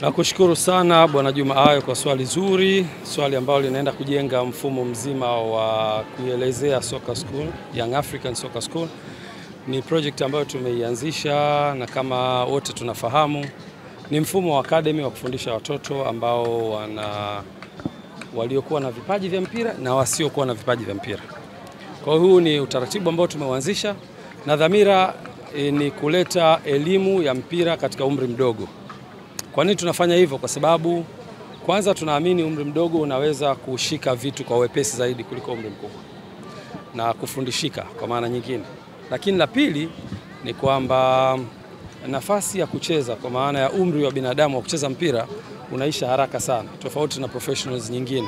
Nakushukuru sana Bwana Juma Ayo kwa swali zuri, swali ambalo linaenda kujenga mfumo mzima wa kuelezea Soccer School, Young African Soccer School. Ni project ambayo tumeianzisha na kama wote tunafahamu ni mfumo wa academy wa kufundisha watoto ambao waliokuwa na vipaji vya mpira na wasiokuwa na vipaji vya mpira. Kwa hiyo huu ni utaratibu ambao tumeuanzisha na dhamira ni kuleta elimu ya mpira katika umri mdogo. Kwa nini tunafanya hivyo? Kwa sababu kwanza tunaamini umri mdogo unaweza kushika vitu kwa wepesi zaidi kuliko umri mkubwa na kufundishika kwa maana nyingine. Lakini la pili ni kwamba nafasi ya kucheza kwa maana ya umri wa binadamu wa kucheza mpira unaisha haraka sana, tofauti na professionals nyingine.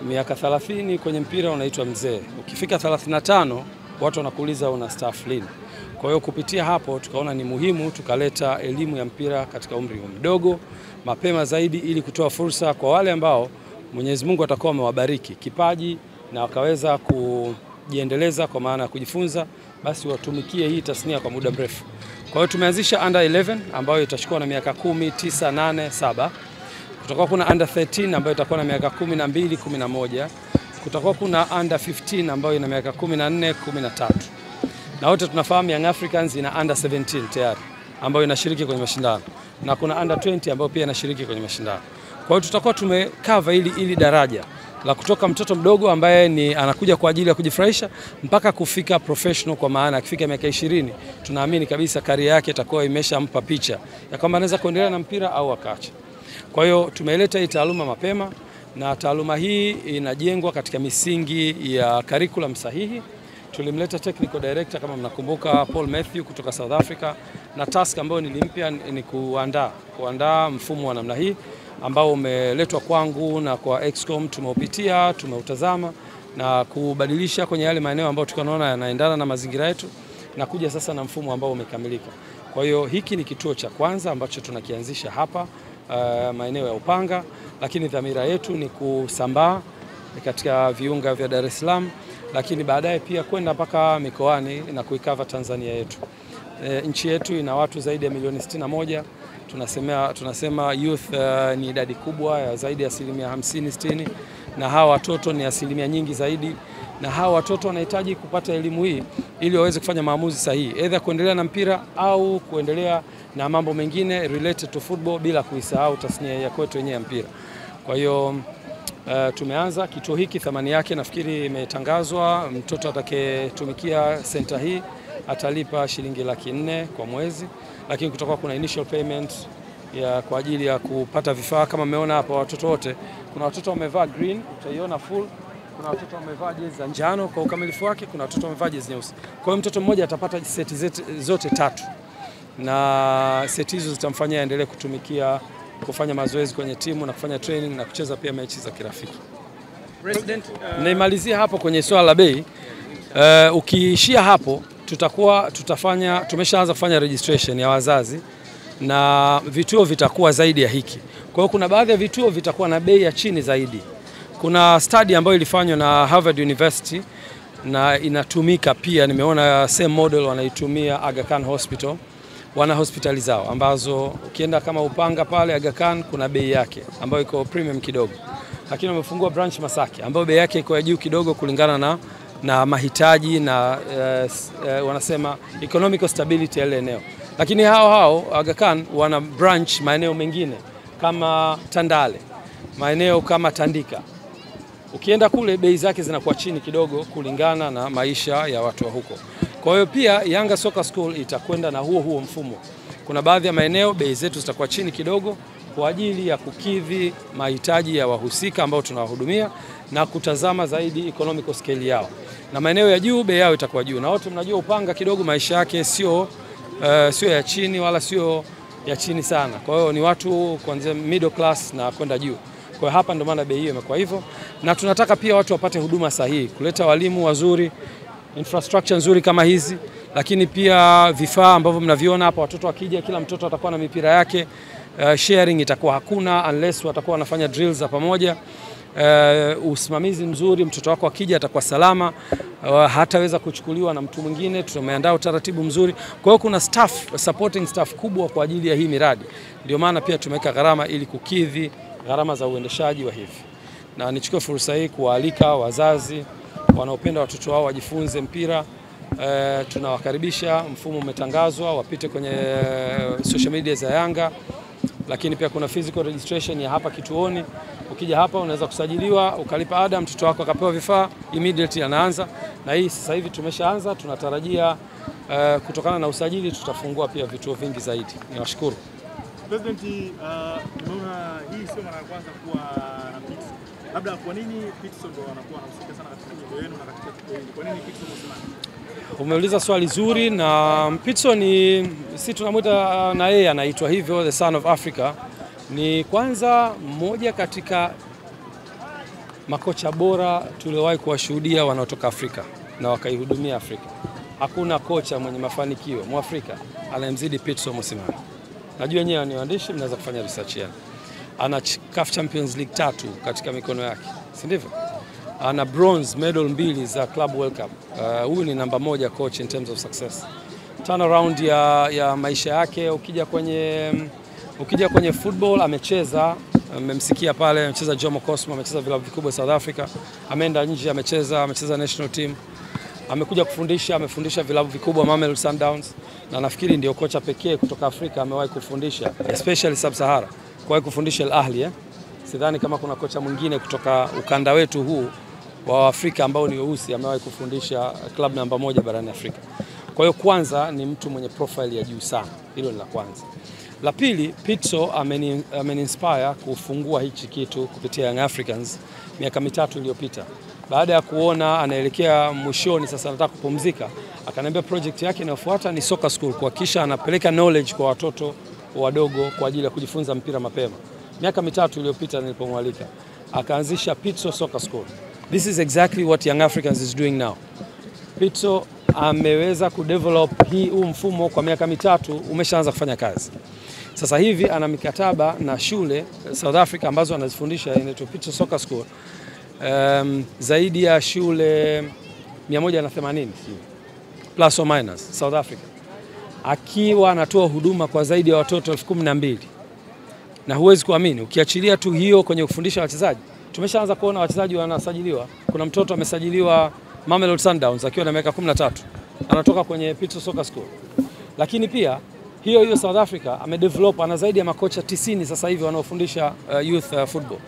Miaka 30 kwenye mpira unaitwa mzee. Ukifika 35 watu wanakuuliza una staff lini. Kwa hiyo kupitia hapo tukaona ni muhimu tukaleta elimu ya mpira katika umri mdogo mapema zaidi, ili kutoa fursa kwa wale ambao Mwenyezi Mungu atakuwa amewabariki kipaji na wakaweza kujiendeleza kwa maana ya kujifunza, basi watumikie hii tasnia kwa muda mrefu. Kwa hiyo tumeanzisha under 11 ambayo itachukua na miaka 10, 9, 8, 7. Kutakuwa kuna under 13 ambayo itakuwa na miaka 12, 11. Kutakuwa kuna under 15 ambayo ina miaka 14, 13. Na wote tunafahamu Young Africans ina under 17 tayari ambayo inashiriki kwenye mashindano. Na kuna under 20 ambayo pia inashiriki kwenye mashindano. Kwa hiyo tutakuwa tumekava ili daraja la kutoka mtoto mdogo ambaye anakuja kwa ajili ya kujifurahisha mpaka kufika professional, kwa maana akifika miaka 20 tunaamini kabisa career yake itakuwa imeshampa picha ya kwamba anaweza kuendelea na mpira au akaacha. Kwa hiyo tumeleta hii taaluma mapema, na taaluma hii inajengwa katika misingi ya curriculum sahihi. Tulimleta technical director kama mnakumbuka, Paul Matthew kutoka South Africa, na task ambayo nilimpia ni kuandaa mfumo wa namna hii ambao umeletwa kwangu na kwa Excom. Tumeupitia, tumeutazama na kubadilisha kwenye yale maeneo ambayo tunaona yanaendana na mazingira yetu na kuja sasa na mfumo ambao umekamilika. Kwa hiyo hiki ni kituo cha kwanza ambacho tunakianzisha hapa maeneo ya Upanga, lakini dhamira yetu ni kusambaa katika viunga vya Dar es Salaam, lakini baadaye pia kwenda mpaka mikoani na kuikava Tanzania yetu. Nchi yetu ina watu zaidi ya milioni 61. Tunasema youth ni idadi kubwa ya zaidi ya 50-60, na hawa watoto ni asilimia nyingi zaidi, na hawa watoto wanahitaji kupata elimu hii ili waweze kufanya maamuzi sahihi, either kuendelea na mpira au kuendelea na mambo mengine related to football bila kuisahau tasnia ya kwetu yenyewe ya mpira. Kwa hiyo tumeanza kituo hiki, thamani yake nafikiri imetangazwa. Mtoto atakayetumikia center hii atalipa shilingi 400,000 kwa mwezi, lakini kutakuwa kuna initial payment kwa ajili ya kupata vifaa. Kama mmeona hapa watoto wote, kuna watoto wamevaa green, utaiona full, kuna watoto wamevaa jezi za njano kwa ukamilifu wake, kuna watoto wamevaa jezi nyeusi. Kwa hiyo mtoto mmoja atapata seti zote 3, na seti hizo zitamfanyia aendelee kufanya mazoezi kwenye timu na kufanya training na kucheza pia mechi za kirafiki. President, naimalizia hapo kwenye swala la bei. Ukiishia hapo tumeshaanza kufanya registration ya wazazi na vituo vitakuwa zaidi ya hiki. Kwa hiyo kuna baadhi ya vituo vitakuwa na bei ya chini zaidi. Kuna study ambayo ilifanywa na Harvard University na inatumika pia, nimeona same model wanaitumia Aga Khan Hospital. Wana hospitali zao ambazo ukienda kama Upanga pale Aga Khan kuna bei yake ambayo iko premium kidogo, lakini wamefungua branch Masaki ambayo bei yake iko juu kidogo kulingana na mahitaji na wanasema economical stability ya eneo. Lakini hao Aga Khan wana branch maeneo mengine kama Tandale, maeneo kama Tandika. Ukienda kule bei zake zinakuwa chini kidogo kulingana na maisha ya watu wa huko. Kwa hiyo pia Yanga Soccer School itakwenda na huo mfumo. Kuna baadhi ya maeneo bei zetu zitakuwa chini kidogo kwa ajili ya kukidhi mahitaji ya wahusika ambao tunawahudumia na kutazama zaidi economical scale yao. Na maeneo ya juu bei yao itakuwa juu. Na wote mnajua Upanga kidogo maisha yake sio ya chini wala sio ya chini sana. Kwa hiyo ni watu kuanzia middle class na kwenda juu. Kwa hiyo hapa ndio maana bei hiyo imekuwa hivyo. Na tunataka pia watu wapate huduma sahihi, kuleta walimu wazuri, infrastructure nzuri kama hizi, lakini pia vifaa ambavyo mnaviona hapa. Watoto wakija, kila mtoto atakuwa na mipira yake. Sharing itakuwa hakuna unless watakuwa wanafanya drills za pamoja. usimamizi mzuri, mtoto wako akija atakuwa salama, hataweza kuchukuliwa na mtu mwingine. Tumeandaa utaratibu mzuri. Kwa hiyo kuna supporting staff kubwa kwa ajili ya hii miradi. Ndio maana pia tumeweka gharama ili kukidhi gharama za uendeshaji wa hivi. Na nichukue fursa hii kuwaalika wazazi wanaopenda watoto wao wajifunze mpira. Tunawakaribisha, mfumo umetangazwa, wapite kwenye social media za Yanga. Lakini pia kuna physical registration ya hapa kituoni. Ukija hapa unaweza kusajiliwa, ukalipa ada, mtoto wako akapewa vifaa, immediately anaanza. Na hii sasa hivi tumeshaanza, tunatarajia kutokana na usajili tutafungua pia vituo vingi zaidi. Niwashukuru. President, tumeona hii sio mara ya kwanza kuwa na Pitso. Labda kwa nini Pitso ndo anakuwa anahusika sana katika nyimbo yenu na katika tukio hili? Kwa nini Pitso Mosimane? Umeuliza swali zuri, na Pitso ni si tunamuita na yeye anaitwa hivyo, the son of Africa. Ni kwanza mmoja katika makocha bora tuliowahi kuwashuhudia wanaotoka Afrika na wakaihudumia Afrika. Hakuna kocha mwenye mafanikio Mwafrika anayemzidi Pitso Mosimane. Najua wenyewe ni waandishi, mnaweza kufanya research yenu. Ana CAF Champions League 3 katika mikono yake, si ndivyo? Ana bronze medal 2 za Club World Cup. Huyu ni namba 1 coach in terms of success. Turnaround ya maisha yake, ukija kwenye football amecheza, mmemsikia pale, amecheza Jomo Cosmo, amecheza vilabu vikubwa South Africa, ameenda nje, amecheza national team. Amekuja kufundisha, amefundisha vilabu vikubwa Mamelodi Sundowns, na nafikiri ndio kocha pekee kutoka Afrika amewahi kufundisha especially Sub-Sahara, kuwahi kufundisha Al Ahly. Sidhani kama kuna kocha mwingine kutoka ukanda wetu huu wa Afrika ambao ni weusi amewahi kufundisha club namba 1 barani Afrika. Kwa hiyo kwanza ni mtu mwenye profile ya juu sana. Hilo ni la kwanza. La pili, Pitso ameni-inspire kufungua hichi kitu kupitia Young Africans miaka 3 iliyopita. Baada ya kuona anaelekea mwishoni, sasa anataka kupumzika, akaniambia project yake inayofuata ni soccer school, kuhakikisha anapeleka knowledge kwa watoto wadogo kwa ajili ya kujifunza mpira mapema. Miaka 3 iliyopita nilipomwalika, akaanzisha Pitso Soccer School. This is exactly what Young Africans is doing now. Pitso ameweza kudevelop huu mfumo kwa miaka 3, umeshaanza kufanya kazi. Sasa hivi ana mikataba na shule South Africa ambazo anazifundisha, inaitwa Pitso Soccer School. Zaidi ya shule 180 plus or minus South Africa, akiwa anatoa huduma kwa zaidi ya watoto 12,000. Na huwezi kuamini, ukiachilia tu hiyo kwenye kufundisha wachezaji, tumeshaanza kuona wachezaji wanasajiliwa. Kuna mtoto amesajiliwa Mamelodi Sundowns akiwa na miaka 13, anatoka kwenye Pitso Soccer School. Lakini pia hiyo South Africa amedevelop, ana zaidi ya makocha 90 sasa hivi wanaofundisha youth football.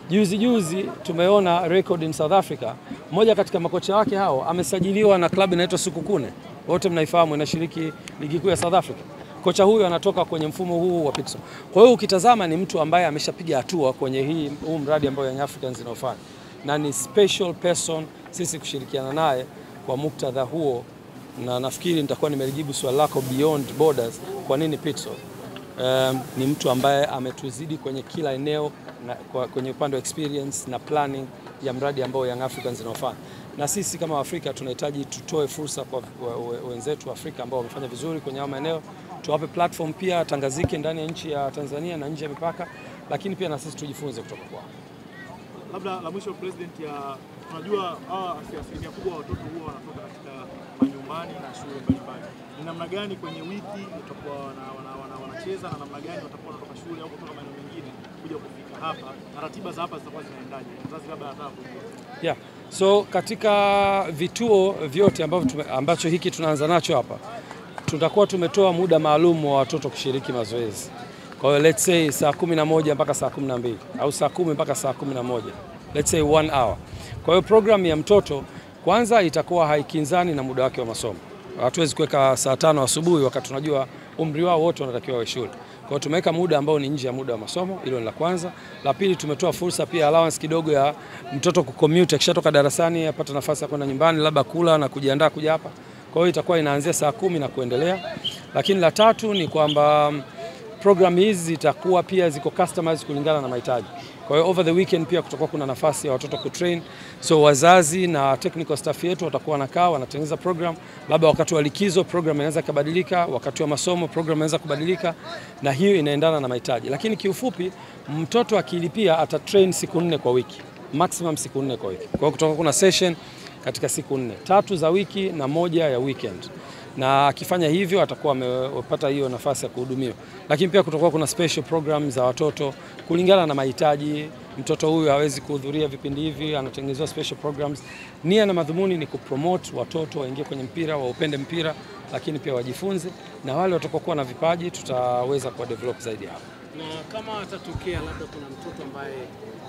Juzi tumeona record in South Africa, mmoja katika makocha wake hao amesajiliwa na klabu inaitwa Sekhukhune. Wote mnaifahamu, inashiriki ligi kuu ya South Africa. Kocha huyu anatoka kwenye mfumo huu wa Pitso. Kwa hiyo ukitazama ni mtu ambaye ameshapiga hatua kwenye huu mradi ambao Young Africans inaofanya. Na ni special person sisi kushirikiana naye kwa muktadha huo, na nafikiri nitakuwa nimejibu swali lako beyond borders, kwa nini Pitso. Ni mtu ambaye ametuzidi kwenye kila eneo, kwenye upande wa experience na planning ya mradi ambao Young Africans inaofanya. Na sisi kama Afrika tunahitaji tutoe fursa kwa wenzetu wa Afrika ambao wamefanya vizuri kwenye haya maeneo, tuwape platform pia, tangazike ndani ya nchi ya Tanzania na nje ya mipaka, lakini pia na sisi tujifunze kutoka kwao. Labda la mwisho, President, tunajua asilimia kubwa wa watoto huwa wanatoka katika manyumbani na shule mbalimbali. Ni namna gani kwenye wiki utakuwa wanacheza na namna gani watakuwa wanatoka shule au kutoka maeneo mengine kuja kufika hapa, na ratiba za hapa zitakuwa zinaendaje? Mzazi labda anataka kujua. So katika vituo vyote ambacho hiki tunaanza nacho hapa, tutakuwa tumetoa muda maalum wa watoto kushiriki mazoezi. Kwa hiyo let's say saa 11 mpaka saa 12 au saa 10 mpaka saa 11. Let's say 1 hour. Kwa hiyo program ya mtoto kwanza itakuwa haikinzani na muda wake wa masomo. Hatuwezi kuweka saa 5 asubuhi wakati tunajua umri wao wote wanatakiwa wawe shule. Kwa hiyo tumeweka muda ambao ni nje ya muda wa masomo. Hilo ni la kwanza. La pili, tumetoa fursa pia allowance kidogo ya mtoto kucommute, akishatoka darasani apata nafasi ya kwenda nyumbani labda kula na kujiandaa kuja hapa. Kwa hiyo itakuwa inaanzia saa 10 na kuendelea. Lakini la tatu ni kwamba program hizi zitakuwa pia ziko customized kulingana na mahitaji. Kwa hiyo over the weekend pia kutakuwa kuna nafasi ya watoto kutrain. So wazazi na technical staff yetu watakuwa wanakaa wanatengeneza program. Labda wakati wa likizo program inaweza kubadilika, wakati wa masomo program inaweza kubadilika, na hiyo inaendana na mahitaji. Lakini kiufupi mtoto akilipia atatrain siku 4 kwa wiki. Maximum siku 4 kwa wiki. Kwa hiyo kutakuwa kuna session katika siku 4, 3 za wiki na 1 ya weekend. Na akifanya hivyo atakuwa amepata hiyo nafasi ya kuhudumiwa. Lakini pia kutakuwa kuna special programs za watoto kulingana na mahitaji. Mtoto huyu hawezi kuhudhuria vipindi hivi, anatengenezwa special programs. Nia na madhumuni ni kupromote watoto waingie kwenye mpira, waupende mpira, lakini pia wajifunze, na wale watakokuwa na vipaji tutaweza kuwa develop zaidi hapo. Na kama atatokea labda kuna mtoto ambaye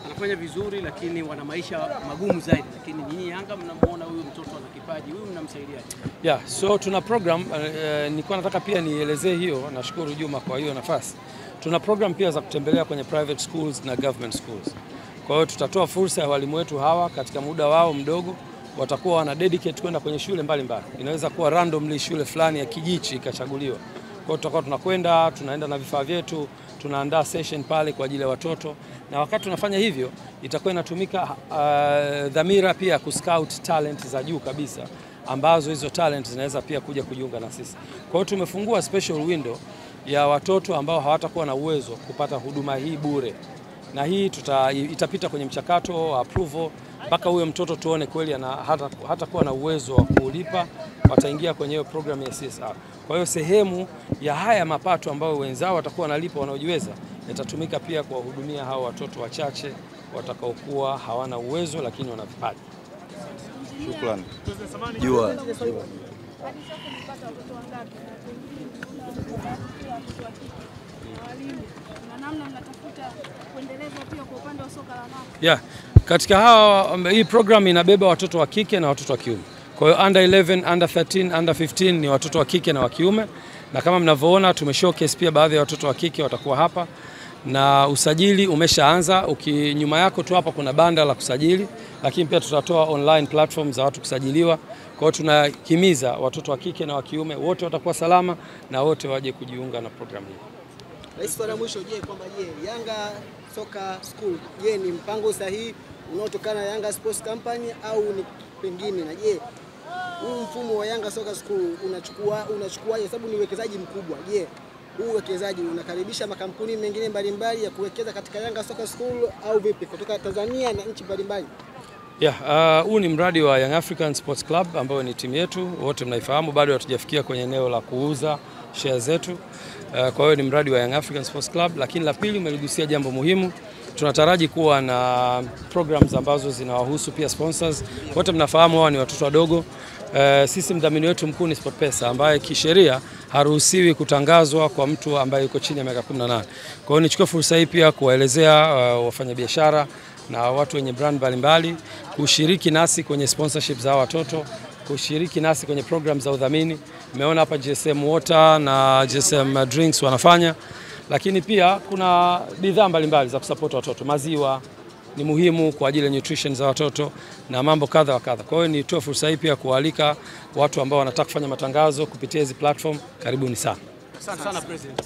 anafanya vizuri lakini wana maisha magumu zaidi, lakini nyinyi Yanga mnamuona huyu mtoto ana kipaji, huyu mnamsaidiaje? Yeah, so tuna program nilikuwa nataka pia nielezee hiyo, nashukuru Juma kwa hiyo nafasi. Tuna program pia za kutembelea kwenye private schools na government schools. Kwa hiyo tutatoa fursa ya walimu wetu hawa katika muda wao mdogo watakuwa wana dedicate kwenda kwenye shule mbalimbali. Inaweza kuwa randomly shule fulani ya Kijichi ikachaguliwa. Kwa hiyo tutakuwa tunaenda na vifaa vyetu, tunaandaa session pale kwa ajili ya watoto, na wakati tunafanya hivyo itakuwa inatumika dhamira pia kuscout talent za juu kabisa, ambazo hizo talent zinaweza pia kuja kujiunga na sisi. Kwa hiyo tumefungua special window ya watoto ambao hawatakuwa na uwezo kupata huduma hii bure, na hii itapita kwenye mchakato wa approval mpaka huyo mtoto tuone kweli hata kuwa na uwezo wa kulipa, wataingia kwenye hiyo program ya CSR. Kwa hiyo sehemu ya haya mapato ambayo wenzao watakuwa wanalipa wanaojiweza itatumika pia kuwahudumia hao watoto wachache watakaokuwa hawana uwezo lakini wana vipaji. Shukrani. Jua. Yeah, katika hii program inabeba watoto wa kike na watoto wa kiume. Kwa hiyo under 11, under 13, under 15 ni watoto wa kike na wa kiume, na kama mnavyoona tumeshowcase pia baadhi ya watoto wa kike watakuwa hapa, na usajili umeshaanza. Nyuma yako tu hapa kuna banda la kusajili, lakini pia tutatoa online platform za watu kusajiliwa. Kwa hiyo tunahimiza watoto wa kike na wa kiume wote watakuwa salama na wote waje kujiunga na program hii. Rais, swali la mwisho, kwamba Yanga Soccer School ni mpango sahihi unaotokana na Yanga Sports Company au ni pengine, na huu mfumo wa Yanga Soccer School unachukua sababu ni uwekezaji mkubwa. Huu uwekezaji unakaribisha makampuni mengine mbalimbali ya kuwekeza katika Yanga Soccer School au vipi, kutoka Tanzania na nchi mbalimbali? Huu ni mradi wa Young African Sports Club ambao ni timu yetu, wote mnaifahamu, bado hatujafikia kwenye eneo la kuuza share zetu. Kwa hiyo ni mradi wa Young African Sports Club, lakini la pili umeligusia jambo muhimu. Tunataraji kuwa na programs ambazo zinawahusu pia sponsors. Wote mnafahamu hawa ni watoto wadogo. Sisi mdhamini wetu mkuu ni SportPesa ambaye kisheria haruhusiwi kutangazwa kwa mtu ambaye yuko chini ya miaka 18. Kwa hiyo nichukue fursa hii pia kuwaelezea wafanyabiashara na watu wenye brand mbalimbali kushiriki nasi kwenye sponsorship za watoto, kushiriki nasi kwenye programs za udhamini. Umeona hapa GSM Water na GSM Drinks wanafanya, lakini pia kuna bidhaa mbalimbali za kusupport watoto. Maziwa ni muhimu kwa ajili ya nutrition za watoto na mambo kadha wa kadha. Kwa hiyo nitoe fursa hii pia kualika watu ambao wanataka kufanya matangazo kupitia hizi platform. Karibuni sana. Asante sana President.